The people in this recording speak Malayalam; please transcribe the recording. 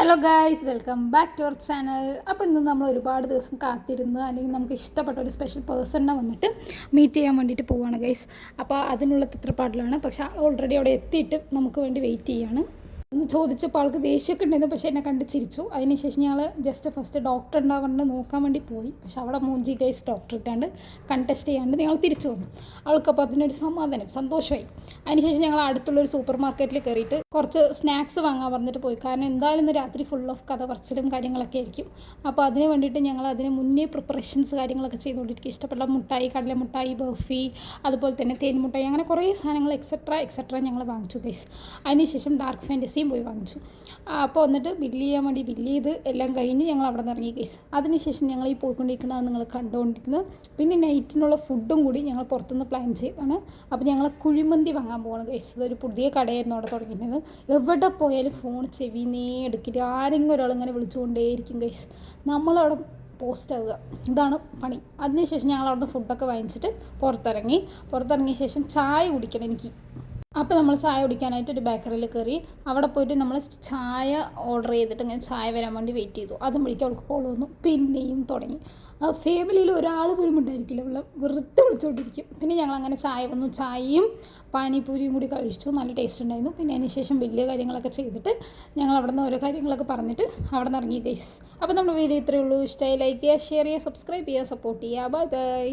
Hello guys, welcome back to our channel. അപ്പോൾ ഇന്ന് നമ്മൾ ഒരുപാട് ദിവസം കാത്തിരുന്ന് അല്ലെങ്കിൽ നമുക്ക് ഇഷ്ടപ്പെട്ട ഒരു സ്പെഷ്യൽ പേഴ്സണിനെ വന്നിട്ട് മീറ്റ് ചെയ്യാൻ വേണ്ടിയിട്ട് പോവുകയാണ് ഗൈസ്. അപ്പോൾ അതിനുള്ള തത്രപ്പാടിലാണ്. പക്ഷേ ഓൾറെഡി അവിടെ എത്തിയിട്ട് നമുക്ക് വേണ്ടി വെയിറ്റ് ചെയ്യാണ്. ഒന്ന് ചോദിച്ചപ്പോൾ ആൾക്ക് ദേഷ്യമൊക്കെ ഉണ്ടായിരുന്നു, പക്ഷേ എന്നെ കണ്ട് ചിരിച്ചു. അതിനുശേഷം ഞങ്ങൾ ജസ്റ്റ് ഫസ്റ്റ് ഡോക്ടർ ഉണ്ടാവാണ്ട് നോക്കാൻ വേണ്ടി പോയി. പക്ഷേ അവിടെ മൂഞ്ചി ഗൈസ് ഡോക്ടർ ഇട്ടാണ്ട് കണ്ടസ്റ്റ് ചെയ്യാണ്ട് ഞങ്ങൾ തിരിച്ചു വന്നു. അവൾക്കപ്പോൾ അതിനൊരു സമാധാനം, സന്തോഷമായി. അതിനുശേഷം ഞങ്ങൾ അടുത്തുള്ളൊരു സൂപ്പർ മാർക്കറ്റിൽ കയറിയിട്ട് കുറച്ച് സ്നാക്സ് വാങ്ങാൻ പറഞ്ഞിട്ട് പോയി. കാരണം എന്തായാലും ഇന്ന് രാത്രി ഫുൾ ഓഫ് കഥ പറച്ചിലും കാര്യങ്ങളൊക്കെ ആയിരിക്കും. അപ്പോൾ അതിന് വേണ്ടിയിട്ട് ഞങ്ങൾ അതിന് മുന്നേ പ്രിപ്പറേഷൻസ് കാര്യങ്ങളൊക്കെ ചെയ്തുകൊണ്ടിരിക്കും. ഇഷ്ടപ്പെട്ട മുട്ടായി, കടല മുട്ടായി, ബർഫി, അതുപോലെ തന്നെ തേൻ മുട്ടായി, അങ്ങനെ കുറേ സാധനങ്ങൾ എക്സെട്ര ഞങ്ങൾ വാങ്ങിച്ചു ഗൈസ്. അതിനുശേഷം ഡാർക്ക് ഫാൻറ്റസിയും പോയി വാങ്ങിച്ചു. അപ്പോൾ വന്നിട്ട് ബില്ല് ചെയ്യാൻ വേണ്ടി ബില്ല് ചെയ്ത് എല്ലാം കഴിഞ്ഞ് ഞങ്ങൾ അവിടെ നിന്ന് ഇറങ്ങി ഗൈസ്. അതിനുശേഷം ഞങ്ങൾ ഈ പോയിക്കൊണ്ടിരിക്കുന്നതാണ് നിങ്ങൾ കണ്ടുകൊണ്ടിരിക്കുന്നത്. പിന്നെ നൈറ്റിനുള്ള ഫുഡും കൂടി ഞങ്ങൾ പുറത്തുനിന്ന് പ്ലാൻ ചെയ്തതാണ്. അപ്പോൾ ഞങ്ങൾ കുഴിമന്തി വാങ്ങാൻ പോകണം ഗൈസ്. ഇതൊരു പുതിയ കടയായിരുന്നു അവിടെ തുടങ്ങിയത്. എവിടെ പോയാലും ഫോൺ ചെവിന്നേ എടുക്കില്ല. ആരെങ്കിലും ഒരാളിങ്ങനെ വിളിച്ചുകൊണ്ടേയിരിക്കും ഗൈസ്. നമ്മളവിടെ പോസ്റ്റ് ആവുക, ഇതാണ് പണി. അതിനുശേഷം ഞങ്ങൾ അവിടുന്ന് ഫുഡൊക്കെ വാങ്ങിച്ചിട്ട് പുറത്തിറങ്ങിയ ശേഷം ചായ കുടിക്കണം എനിക്ക്. അപ്പോൾ നമ്മൾ ചായ കുടിക്കാനായിട്ട് ഒരു ബേക്കറിയിൽ കയറി. അവിടെ പോയിട്ട് നമ്മൾ ചായ ഓർഡർ ചെയ്തിട്ട് ഇങ്ങനെ ചായ വരാൻ വേണ്ടി വെയിറ്റ് ചെയ്തു. അതും വിളിക്കാൻ അവൾക്ക് കോൾ വന്നു. പിന്നെയും തുടങ്ങി. ഫാമിലിയിൽ ഒരാൾ പോലും ഉണ്ടായിരിക്കില്ല, ഉള്ള വെറുതെ വിളിച്ചുകൊണ്ടിരിക്കും. പിന്നെ ഞങ്ങളങ്ങനെ ചായ വന്നു, ചായയും പാനിപൂരിയും കൂടി കഴിച്ചു. നല്ല ടേസ്റ്റ് ഉണ്ടായിരുന്നു. പിന്നെ അതിന് ശേഷം വലിയ കാര്യങ്ങളൊക്കെ ചെയ്തിട്ട് ഞങ്ങൾ അവിടെ നിന്ന് ഓരോ കാര്യങ്ങളൊക്കെ പറഞ്ഞിട്ട് അവിടെ നിന്ന് ഇറങ്ങി ഗൈസ്. അപ്പോൾ നമ്മുടെ വീഡിയോ ഇത്രയേ ഉള്ളൂ. ഇഷ്ടമായി ലൈക്ക് ചെയ്യുക, ഷെയർ ചെയ്യുക, സബ്സ്ക്രൈബ് ചെയ്യുക, സപ്പോർട്ട് ചെയ്യുക. Bye bye.